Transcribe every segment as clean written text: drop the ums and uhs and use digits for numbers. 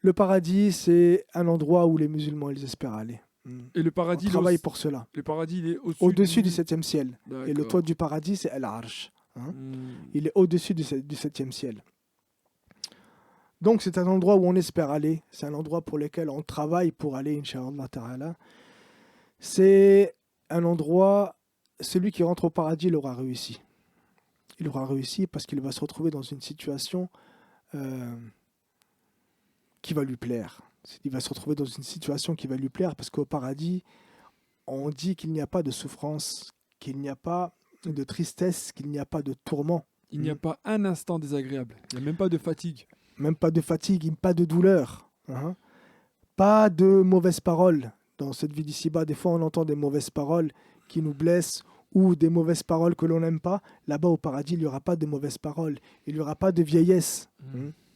Le paradis, c'est un endroit où les musulmans ils espèrent aller. Et le On paradis, travaille pour cela. le paradis, il est au-dessus Au-dessus du du... septième ciel. Et le toit D'accord. du paradis, c'est Al-Arsh. Hmm. Il est au-dessus du septième ciel. Donc c'est un endroit où on espère aller. C'est un endroit pour lequel on travaille pour aller, Inch'Allah Ta'ala. C'est un endroit, celui qui rentre au paradis, il aura réussi. Il aura réussi parce qu'il va se retrouver dans une situation euh, qui va lui plaire. Il va se retrouver dans une situation qui va lui plaire parce qu'au paradis, on dit qu'il n'y a pas de souffrance, qu'il n'y a pas de tristesse, qu'il n'y a pas de tourment. Il n'y a pas un instant désagréable. Il n'y a même pas de fatigue. Même pas de fatigue, pas de douleur. Pas de mauvaises paroles. Dans cette vie d'ici-bas, des fois on entend des mauvaises paroles qui nous blessent ou des mauvaises paroles que l'on n'aime pas. Là-bas au paradis, il n'y aura pas de mauvaises paroles. Il n'y aura pas de vieillesse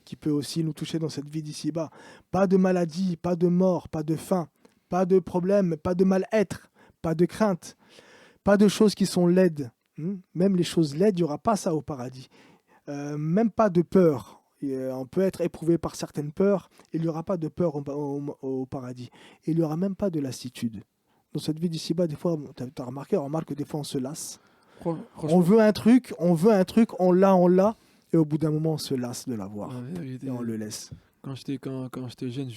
qui peut aussi nous toucher dans cette vie d'ici-bas. Pas de maladie, pas de mort, pas de faim, pas de problème, pas de mal-être, pas de crainte, pas de choses qui sont laides. Même les choses laides, il n'y aura pas ça au paradis. Même pas de peur. On peut être éprouvé par certaines peurs. Il n'y aura pas de peur au paradis. Et il n'y aura même pas de lassitude. Dans cette vie d'ici-bas, des fois, tu as remarqué, on remarque que des fois on se lasse. On Franchement, veut un truc, on l'a. Et au bout d'un moment, on se lasse de l'avoir. la vérité, Et on le laisse. quand j'étais jeune,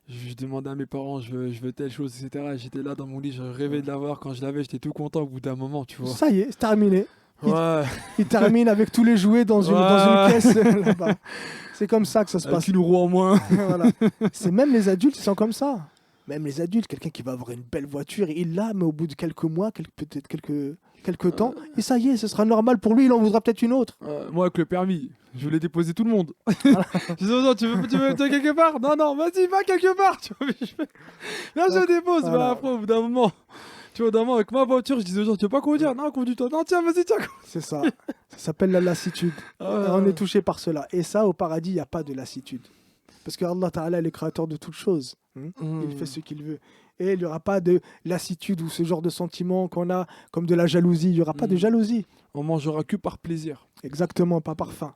je demandais à mes parents, je veux telle chose, etc. J'étais là dans mon lit, je rêvais de l'avoir. Quand je l'avais, j'étais tout content au bout d'un moment, tu vois. Ça y est, c'est terminé. Ouais, Il termine avec tous les jouets dans une caisse là-bas. C'est comme ça que ça se passe. avec une roue en moins. Voilà. C'est même les adultes, ils sont comme ça. Même les adultes, quelqu'un qui va avoir une belle voiture, il l'a, mais au bout de quelques mois, peut-être quelques temps, et ça y est, ce sera normal pour lui, il en voudra peut-être une autre. Moi, avec le permis, je voulais déposer tout le monde. Je disais, non, tu veux quelque part? Non, non, vas-y, va quelque part. Tu vois, là, je dépose. Voilà. Mais après, au bout d'un moment, tu vois, avec ma voiture, je disais aux gens, tu veux pas conduire? Non, conduis-toi. Non, tiens, vas-y, tiens. C'est ça. Ça s'appelle la lassitude. Et on est touché par cela. Et ça, au paradis, il n'y a pas de lassitude. Parce que Allah Ta'ala est le créateur de toutes choses. Il fait ce qu'il veut. Et il n'y aura pas de lassitude ou ce genre de sentiment qu'on a, comme de la jalousie. Il n'y aura pas de jalousie. On mangera que par plaisir. Exactement, pas par faim.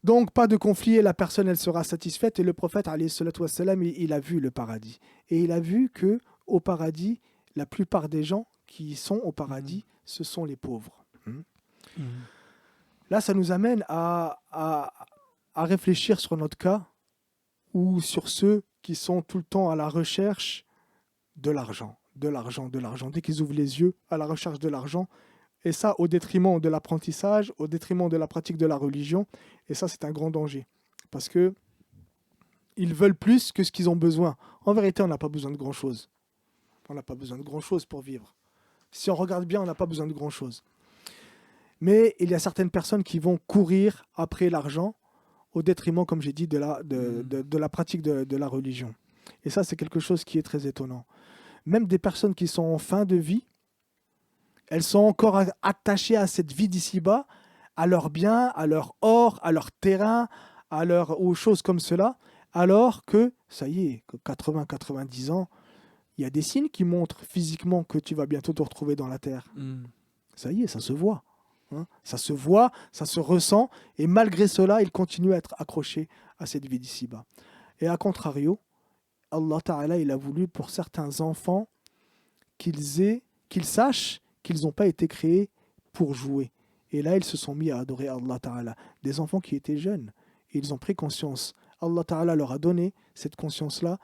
Donc, pas de conflit et la personne, elle sera satisfaite. Et le prophète, alayhi salatu wassalam, il a vu le paradis. Et il a vu que au paradis, la plupart des gens qui sont au paradis, ce sont les pauvres. Là, ça nous amène à réfléchir sur notre cas ou sur ceux qui sont tout le temps à la recherche de l'argent, de l'argent, de l'argent. Dès qu'ils ouvrent les yeux, à la recherche de l'argent. Et ça, au détriment de l'apprentissage, au détriment de la pratique de la religion. Et ça, c'est un grand danger. Parce que ils veulent plus que ce qu'ils ont besoin. En vérité, on n'a pas besoin de grand-chose. On n'a pas besoin de grand-chose pour vivre. Si on regarde bien, on n'a pas besoin de grand-chose. Mais il y a certaines personnes qui vont courir après l'argent au détriment, comme j'ai dit, de la pratique de la religion. Et ça, c'est quelque chose qui est très étonnant. Même des personnes qui sont en fin de vie, elles sont encore attachées à cette vie d'ici-bas, à leurs biens, à leur or, à leur terrain, aux choses comme cela, alors que, ça y est, 80-90 ans, il y a des signes qui montrent physiquement que tu vas bientôt te retrouver dans la terre. Ça y est, ça se voit. Ça se voit, ça se ressent, et malgré cela, ils continuent à être accrochés à cette vie d'ici-bas. Et à contrario, Allah Ta'ala, il a voulu pour certains enfants qu'ils sachent qu'ils n'ont pas été créés pour jouer. Et là, ils se sont mis à adorer Allah Ta'ala. Des enfants qui étaient jeunes. Et ils ont pris conscience. Allah Ta'ala leur a donné cette conscience-là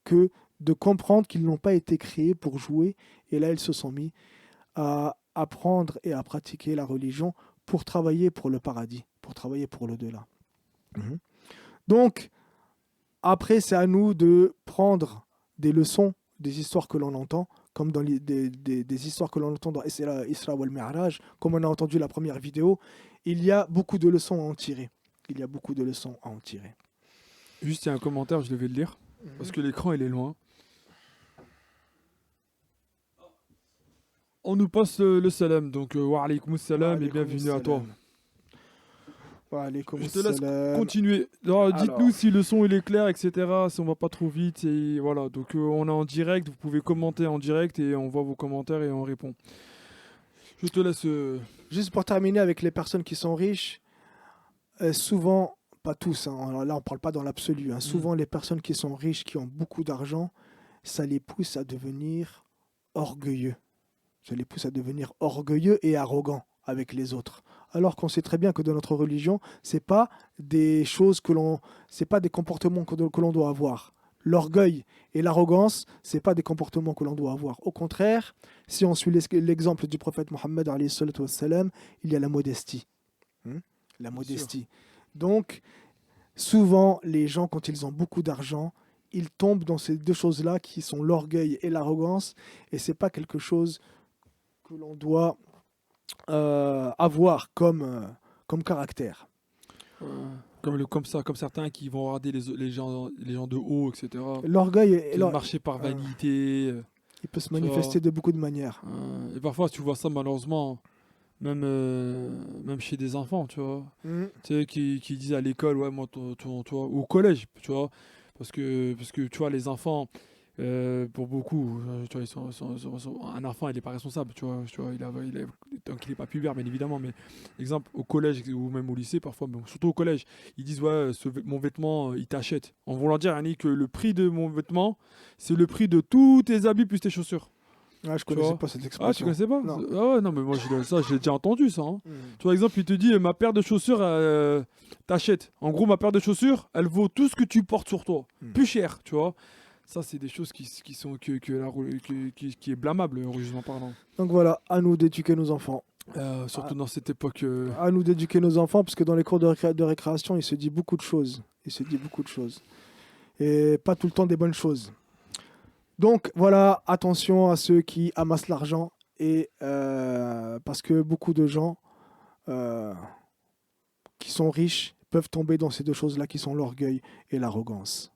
que de comprendre qu'ils n'ont pas été créés pour jouer. Et là, ils se sont mis à apprendre et à pratiquer la religion pour travailler pour le paradis, pour travailler pour l'au-delà. Donc, après, c'est à nous de prendre des leçons des histoires que l'on entend, comme dans des histoires que l'on entend dans Isra wal Mi'raj, comme on a entendu la première vidéo. Il y a beaucoup de leçons à en tirer. Il y a beaucoup de leçons à en tirer. Juste, il y a un commentaire, je devais le lire, parce que l'écran, il est loin. On nous passe le salam, donc wa alaykoum salam et bienvenue à toi. Je te laisse continuer. Alors, dites-nous si le son il est clair, etc. Si on va pas trop vite. Et voilà. Donc on est en direct. Vous pouvez commenter en direct et on voit vos commentaires et on répond. Je te laisse. Juste pour terminer avec les personnes qui sont riches, souvent pas tous, hein. Alors là, on ne parle pas dans l'absolu, hein. Souvent, les personnes qui sont riches, qui ont beaucoup d'argent, ça les pousse à devenir orgueilleux. Ça les pousse à devenir orgueilleux et arrogants avec les autres. Alors qu'on sait très bien que dans notre religion, c'est pas des choses c'est pas des comportements que l'on doit avoir. L'orgueil et l'arrogance, c'est pas des comportements que l'on doit avoir. Au contraire, si on suit l'exemple du prophète Mohammed alayhi salatu wassalam, il y a la modestie. La modestie. Donc, souvent, les gens, quand ils ont beaucoup d'argent, ils tombent dans ces deux choses-là qui sont l'orgueil et l'arrogance, et c'est pas quelque chose que l'on doit avoir comme caractère. Comme certains qui vont regarder les gens de haut, etc. L'orgueil, Marcher par vanité. Il peut se manifester de beaucoup de manières. Et parfois, tu vois ça malheureusement, même chez des enfants, tu vois. Tu sais, qui disent à l'école, ouais, moi, toi, ou au collège, tu vois. Parce que, tu vois, les enfants, pour beaucoup, tu vois, un enfant, il n'est pas responsable, tu vois, tant qu'il n'est pas pubère, bien évidemment, mais exemple, au collège ou même au lycée, parfois, mais surtout au collège, ils disent, ouais, mon vêtement, il t'achète. En voulant dire, Annie, que le prix de mon vêtement, c'est le prix de tous tes habits plus tes chaussures. Ah, je connaissais pas cette expression. Ah, tu connaissais pas? Non. Ah ouais, non, mais moi, je l'ai déjà entendu, ça. Hein. Tu vois, exemple, il te dit, ma paire de chaussures, t'achètes. En gros, ma paire de chaussures, elle vaut tout ce que tu portes sur toi. Plus cher, tu vois. Ça, c'est des choses qui est blâmable, religieusement parlant. Donc voilà, à nous d'éduquer nos enfants. Surtout dans cette époque. À nous d'éduquer nos enfants, parce que dans les cours de récréation, il se dit beaucoup de choses. Et pas tout le temps des bonnes choses. Donc voilà, attention à ceux qui amassent l'argent, et parce que beaucoup de gens qui sont riches peuvent tomber dans ces deux choses-là qui sont l'orgueil et l'arrogance.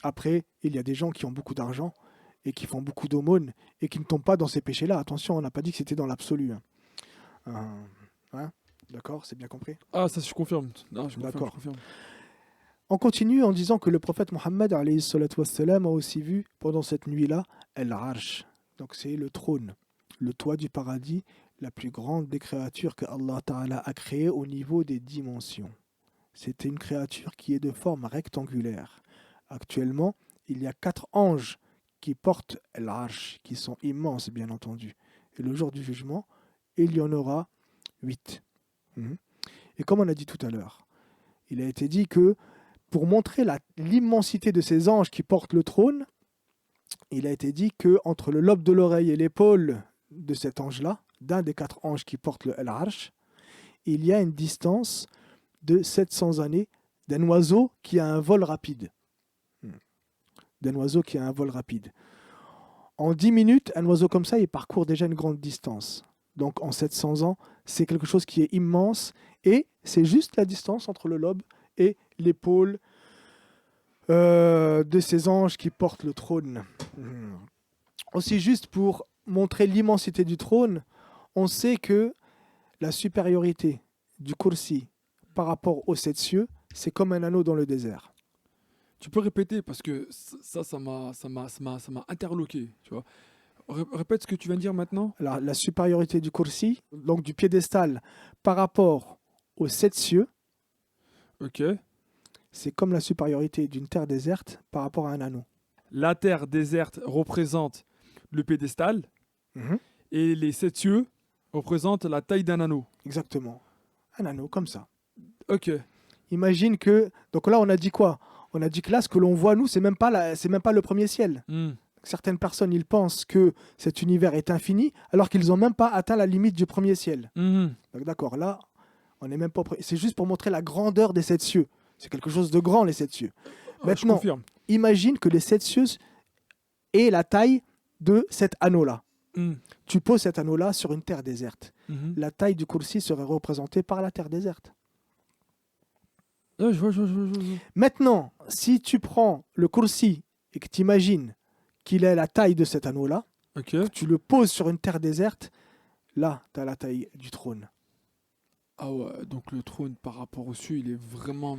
Après, il y a des gens qui ont beaucoup d'argent et qui font beaucoup d'aumônes et qui ne tombent pas dans ces péchés-là. Attention, on n'a pas dit que c'était dans l'absolu. D'accord, c'est bien compris? Ah, ça je confirme. Non, D'accord. Je confirme. On continue en disant que le prophète Mohammed alayhi salatu wassalam a aussi vu pendant cette nuit-là Al-Arsh. Donc c'est le trône, le toit du paradis, la plus grande des créatures que Allah Ta'ala a créées au niveau des dimensions. C'était une créature qui est de forme rectangulaire. Actuellement, il y a 4 anges qui portent l'Arsh, qui sont immenses bien entendu. Et le jour du jugement, il y en aura 8. Et comme on a dit tout à l'heure, il a été dit que pour montrer l'immensité de ces anges qui portent le trône, il a été dit qu'entre le lobe de l'oreille et l'épaule de cet ange-là, d'un des 4 anges qui portent le Al-Arsh, il y a une distance de 700 années d'un oiseau qui a un vol rapide. En 10 minutes, un oiseau comme ça, il parcourt déjà une grande distance. Donc en 700 ans, c'est quelque chose qui est immense, et c'est juste la distance entre le lobe et l'épaule de ces anges qui portent le trône. Aussi, juste pour montrer l'immensité du trône, on sait que la supériorité du Kursi par rapport aux 7 cieux, c'est comme un anneau dans le désert. Tu peux répéter, parce que ça m'a interloqué, tu vois. Répète ce que tu viens de dire maintenant. La supériorité du Kursi, donc du piédestal, par rapport aux 7 cieux, ok, c'est comme la supériorité d'une terre déserte par rapport à un anneau. La terre déserte représente le piédestal, et les 7 cieux représentent la taille d'un anneau. Exactement. Un anneau, comme ça. Ok. Imagine que... Donc là, on a dit quoi? On a dit que là, ce que l'on voit, nous, c'est même pas le premier ciel. Certaines personnes, ils pensent que cet univers est infini, alors qu'ils n'ont même pas atteint la limite du premier ciel. Donc, d'accord, là, on n'est même pas... C'est juste pour montrer la grandeur des 7 cieux. C'est quelque chose de grand, les 7 cieux. Maintenant, imagine que les 7 cieux aient la taille de cet anneau-là. Tu poses cet anneau-là sur une terre déserte. La taille du Kursi serait représentée par la terre déserte. Je vois. Maintenant, si tu prends le Kursi et que tu imagines qu'il est la taille de cet anneau-là, que tu le poses sur une terre déserte, là, tu as la taille du trône. Ah ouais, donc le trône par rapport au cieux, il est vraiment...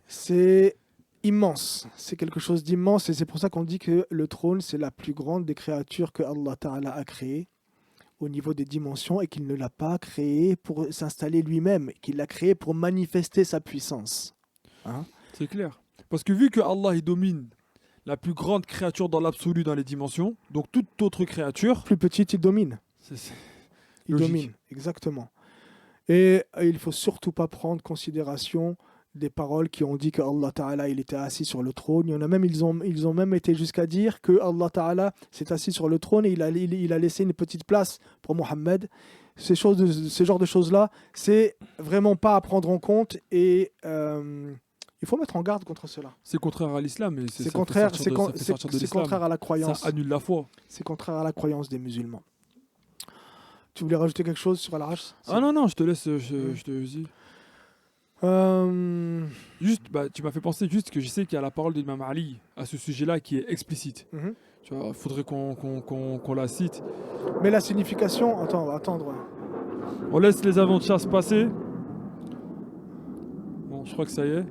C'est immense. C'est quelque chose d'immense, et c'est pour ça qu'on dit que le trône, c'est la plus grande des créatures que Allah Ta'ala a créées au niveau des dimensions et qu'il ne l'a pas créé pour s'installer lui-même, qu'il l'a créé pour manifester sa puissance. Hein? C'est clair. Parce que vu que Allah il domine la plus grande créature dans l'absolu dans les dimensions, donc toute autre créature, Plus petite, il domine. c'est Il logique. domine, exactement. Et il ne faut surtout pas prendre considération des paroles qui ont dit que Allah Ta'ala il était assis sur le trône. Il y en a même, ils ont même été jusqu'à dire que Allah Ta'ala s'est assis sur le trône et il a laissé une petite place pour Mohammed. Ces genres de choses-là, c'est vraiment pas à prendre en compte et il faut mettre en garde contre cela. C'est contraire à l'islam. Et C'est ça fait contraire, sortir de- ça fait sortir de c'est l'islam. contraire à la croyance. Ça annule la foi. C'est contraire à la croyance des musulmans. Tu voulais rajouter quelque chose sur Al-Arsh? Ah non, je te laisse, je te dis. Juste, tu m'as fait penser juste que je sais qu'il y a la parole de l'imam Ali à ce sujet-là qui est explicite. Mhm. Tu vois, faudrait qu'on la cite. Mais la signification, attends, on va attendre. On laisse les avions de chasse passer. Bon, je crois que ça y est.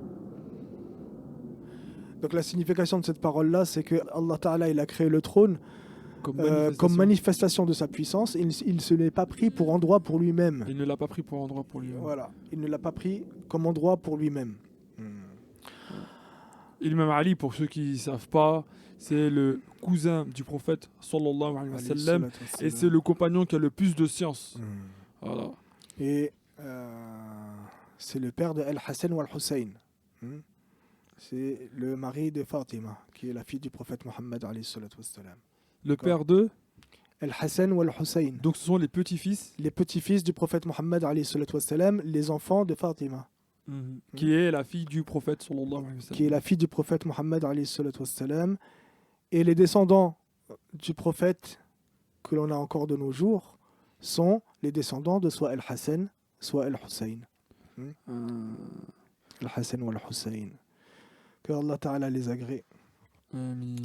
Donc la signification de cette parole-là, c'est que Allah Ta'ala, il a créé le trône comme manifestation de sa puissance. Il ne se l'est pas pris pour endroit pour lui-même. Il ne l'a pas pris pour endroit pour lui. Voilà, il ne l'a pas pris comme endroit pour lui-même. Et l'imam Ali, pour ceux qui ne savent pas, c'est le cousin du prophète sallallahu alayhi wa sallam, et c'est le compagnon qui a le plus de science. Voilà. Et c'est le père de Al-Hassan ou Al-Hussein. C'est le mari de Fatima, qui est la fille du prophète Mohammed alayhi salatu wassalam. Le père de Al-Hassan ou Al-Hussein. Donc ce sont les petits-fils. Les petits-fils du prophète Mohammed alayhi salatu wassalam, les enfants de Fatima. Qui est la fille du prophète sallallahu alayhi wa sallam. Qui est la fille du prophète Mohammed alayhi salatu wassalam. Et les descendants du prophète que l'on a encore de nos jours sont les descendants de soit Al-Hassan, soit Al-Hussein. Al-Hassan ou Al-Hussein. Que Allah Ta'ala les agrée. Amin.